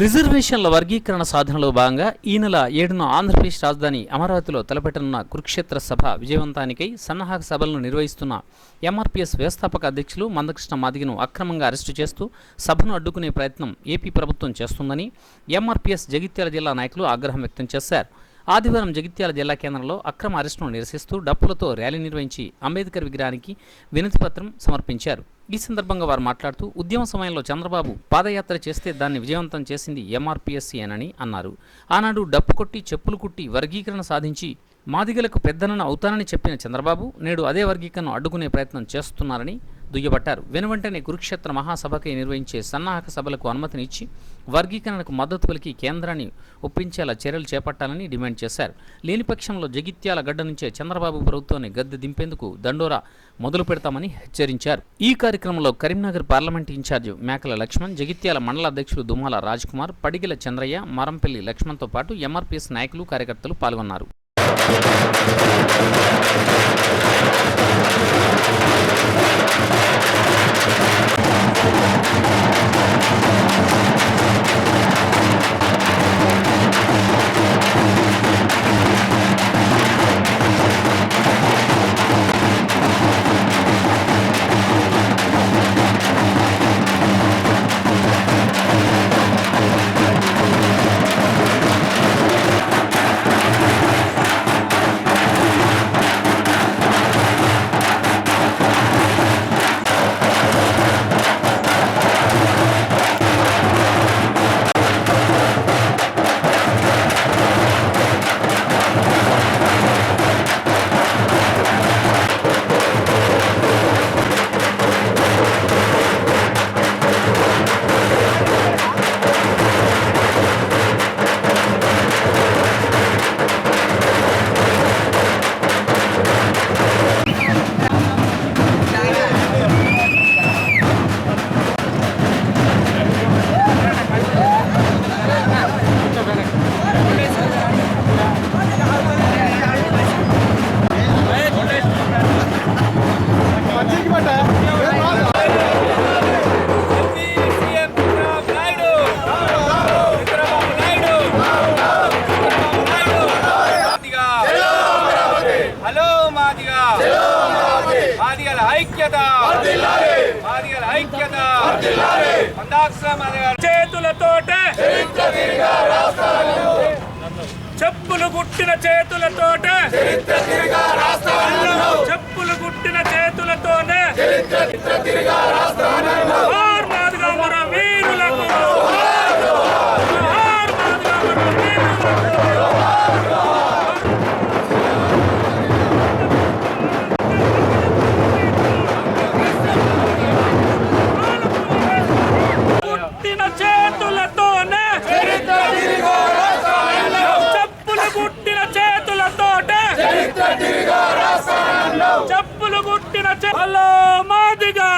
రిజర్వేషన్ల వర్గీకరణ సాధనలో భాగంగా ఈ నెల 7న ఆంధ్రప్రదేశ్ రాజధాని అమరావతిలో తలపెట్టనున్న కురుక్షేత్ర సభ విజయవంతానికై సన్నాహక సభలను నిర్వహిస్తున్న ఎంఆర్పీఎస్ వ్యవస్థాపక అధ్యక్షులు మందకృష్ణ మాదిగను అక్రమంగా అరెస్టు చేస్తూ సభను అడ్డుకునే ప్రయత్నం ఏపీ ప్రభుత్వం చేస్తుందని ఎంఆర్పీఎస్ జగిత్యాల జిల్లా నాయకులు ఆగ్రహం వ్యక్తం చేశారు. ఆదివారం జగిత్యాల జిల్లా కేంద్రంలో అక్రమ అరెస్టును నిరసిస్తూ డప్పులతో ర్యాలీ నిర్వహించి అంబేద్కర్ విగ్రహానికి వినతిపత్రం సమర్పించారు. ఈ సందర్భంగా వారు మాట్లాడుతూ ఉద్యమ సమయంలో చంద్రబాబు పాదయాత్ర చేస్తే దాన్ని విజయవంతం చేసింది ఎంఆర్పీఎస్సీనని అన్నారు. ఆనాడు డప్పు కొట్టి చెప్పులు కుట్టి వర్గీకరణ సాధించి మాదిగలకు పెద్దనన్న అవుతానని చెప్పిన చంద్రబాబు నేడు అదే వర్గీకరణను అడ్డుకునే ప్రయత్నం చేస్తున్నారని దుయ్యబట్టారు. వెనువెంటనే కురుక్షేత్ర మహాసభకై నిర్వహించే సన్నాహక సభలకు అనుమతినిచ్చి వర్గీకరణకు మద్దతు పలికి కేంద్రాన్ని ఒప్పించేలా చర్యలు చేపట్టాలని డిమాండ్ చేశారు. లేని పక్షంలో జగిత్యాల గడ్డ నుంచే చంద్రబాబు ప్రభుత్వాన్ని గద్దె దింపేందుకు దండోరా మొదలు పెడతామని హెచ్చరించారు. ఈ కార్యక్రమంలో కరీంనగర్ పార్లమెంట్ ఇన్ఛార్జి మేకల లక్ష్మణ్, జగిత్యాల మండల అధ్యక్షులు దుమ్మాల రాజ్ కుమార్, పడిగిల చంద్రయ్య, మరంపల్లి లక్ష్మణ్తో పాటు ఎంఆర్పీఎస్ నాయకులు కార్యకర్తలు పాల్గొన్నారు. చేతులతోటే చెప్పులు గుట్టిన చేతులతోటే చెప్పులు గుట్టిన చేతులతోనే మాదిగమర వీరులకు చెప్పులు గుట్టిన హలో మాదిగా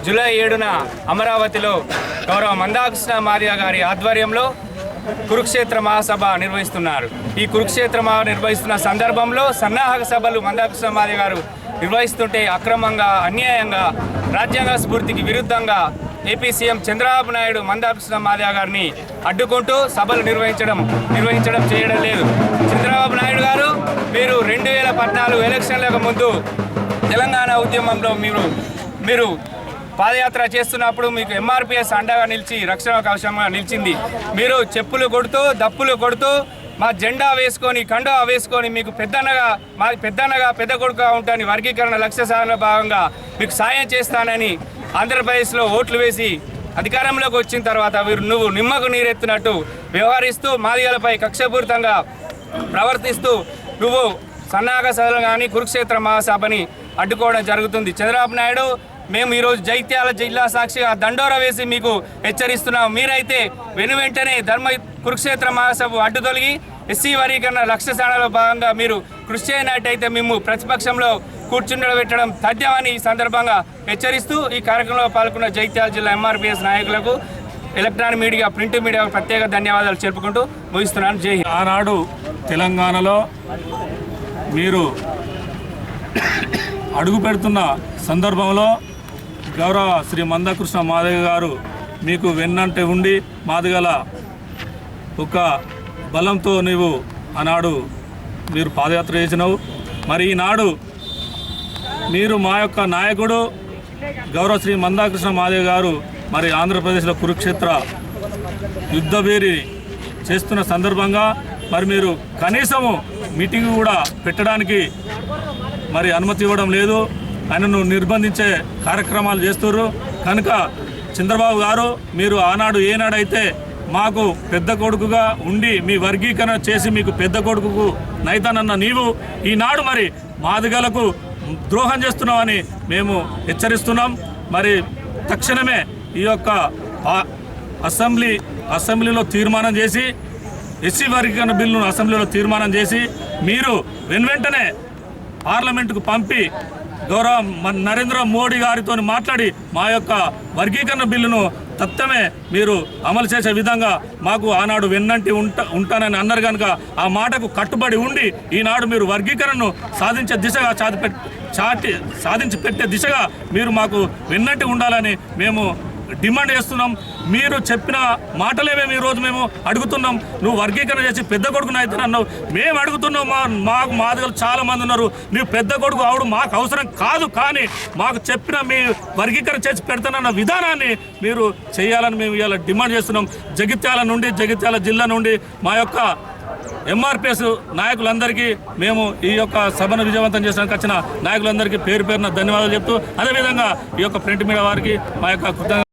జూలై 7న అమరావతిలో గౌరవ మందాకృష్ణ మాదిగ గారి ఆధ్వర్యంలో కురుక్షేత్ర మహాసభ నిర్వహిస్తున్నారు. ఈ కురుక్షేత్ర మహా నిర్వహిస్తున్న సందర్భంలో సన్నాహక సభలు మందాకృష్ణ మాదిగ గారు నిర్వహిస్తుంటే అక్రమంగా, అన్యాయంగా, రాజ్యాంగ స్ఫూర్తికి విరుద్ధంగా ఏపీ సీఎం చంద్రబాబు నాయుడు మందాకృష్ణ మాదిగ గారిని అడ్డుకుంటూ సభలు నిర్వహించడం చేయడం లేదు. చంద్రబాబు నాయుడు గారు మీరు 2014 ఎలక్షన్లకు ముందు తెలంగాణ ఉద్యమంలో మీరు పాదయాత్ర చేస్తున్నప్పుడు మీకు ఎంఆర్పీఎస్ అండగా నిలిచి రక్షణ కవచంగా నిలిచింది. మీరు చెప్పులు కొడుతూ, దప్పులు కొడుతూ, మా జెండా వేసుకొని, కండువా వేసుకొని మీకు పెద్ద కొడుకుగా ఉంటాని వర్గీకరణ లక్ష్య సాధన భాగంగా మీకు సాయం చేస్తానని ఆంధ్రప్రదేశ్లో ఓట్లు వేసి అధికారంలోకి వచ్చిన తర్వాత నువ్వు నిమ్మకు నీరెత్తినట్టు వ్యవహరిస్తూ మాదిగలపై కక్షపూరితంగా ప్రవర్తిస్తూ నువ్వు సన్నాహక సభలు కానీ కురుక్షేత్ర మహాసభని అడ్డుకోవడం జరుగుతుంది. చంద్రబాబు నాయుడు మేము ఈరోజు జైత్యాల జిల్లా సాక్షిగా దండోర వేసి మీకు హెచ్చరిస్తున్నాం. మీరైతే వెంటనే కురుక్షేత్ర మహాసభ అడ్డు తొలగి ఎస్సీ వర్గీకరణ లక్ష్య సాధనలో భాగంగా మీరు కృషి చేయనట్టయితే మేము ప్రతిపక్షంలో కూర్చుండబెట్టడం తథ్యమని ఈ సందర్భంగా హెచ్చరిస్తూ ఈ కార్యక్రమంలో పాల్గొన్న జైత్యాల జిల్లా ఎంఆర్పీఎస్ నాయకులకు, ఎలక్ట్రానిక్ మీడియా, ప్రింట్ మీడియాకు ప్రత్యేక ధన్యవాదాలు తెలుపుకుంటూ ముగిస్తున్నాను. జై హింద్. ఆనాడు తెలంగాణలో మీరు అడుగు పెడుతున్న సందర్భంలో గౌరవ శ్రీ మందాకృష్ణ మాదిగ గారు మీకు వెన్నంటే ఉండి మాదిగల ఒక బలంతో నీవు ఆనాడు మీరు పాదయాత్ర చేసినావు. మరి ఈనాడు మీరు మా యొక్క నాయకుడు గౌరవ శ్రీ మందాకృష్ణ మాదిగ గారు మరి ఆంధ్రప్రదేశ్లో కురుక్షేత్ర యుద్ధభేరి చేస్తున్న సందర్భంగా మరి మీరు కనీసము మీటింగ్ కూడా పెట్టడానికి మరి అనుమతి ఇవ్వడం లేదు. ఆయనను నిర్బంధించే కార్యక్రమాలు చేస్తున్నారు. కనుక చంద్రబాబు గారు మీరు ఆనాడు ఏనాడైతే మాకు పెద్ద కొడుకుగా ఉండి మీ వర్గీకరణ చేసి మీకు పెద్ద కొడుకుకు నైతానన్న నీవు ఈనాడు మరి మాదిగలకు ద్రోహం చేస్తున్నామని మేము హెచ్చరిస్తున్నాం. మరి తక్షణమే ఈ యొక్క అసెంబ్లీలో తీర్మానం చేసి ఎస్సీ వర్గీకరణ బిల్లును అసెంబ్లీలో తీర్మానం చేసి మీరు వెంటనే పార్లమెంటుకు పంపి గౌరవ నరేంద్ర మోడీ గారితో మాట్లాడి మా యొక్క వర్గీకరణ బిల్లును తత్తమే మీరు అమలు చేసే విధంగా మాకు ఆనాడు వెన్నంటి ఉంటానని అన్నారు కనుక ఆ మాటకు కట్టుబడి ఉండి ఈనాడు మీరు వర్గీకరణను సాధించే దిశగా సాధించి పెట్టే దిశగా మీరు మాకు వెన్నంటి ఉండాలని మేము డిమాండ్ చేస్తున్నాం. మీరు చెప్పిన మాటలే ఈరోజు మేము అడుగుతున్నాం. నువ్వు వర్గీకరణ చేసి పెద్ద కొడుకుని అయితే అన్నావు. మేము అడుగుతున్నాం. మాకు మాదిగలు చాలా మంది ఉన్నారు. నువ్వు పెద్ద కొడుకు ఆవిడ మాకు అవసరం కాదు, కానీ మాకు చెప్పిన మీ వర్గీకరణ చేసి పెడతానన్న విధానాన్ని మీరు చేయాలని మేము ఇవాళ డిమాండ్ చేస్తున్నాం. జగిత్యాల జిల్లా నుండి మా యొక్క ఎంఆర్పిఎస్ నాయకులందరికీ మేము ఈ యొక్క సభను విజయవంతం చేయడానికి వచ్చిన నాయకులందరికీ పేరు పేరున ధన్యవాదాలు చెప్తూ, అదేవిధంగా ఈ యొక్క ప్రింట్ మీడియా వారికి మా యొక్క కృతజ్ఞతలు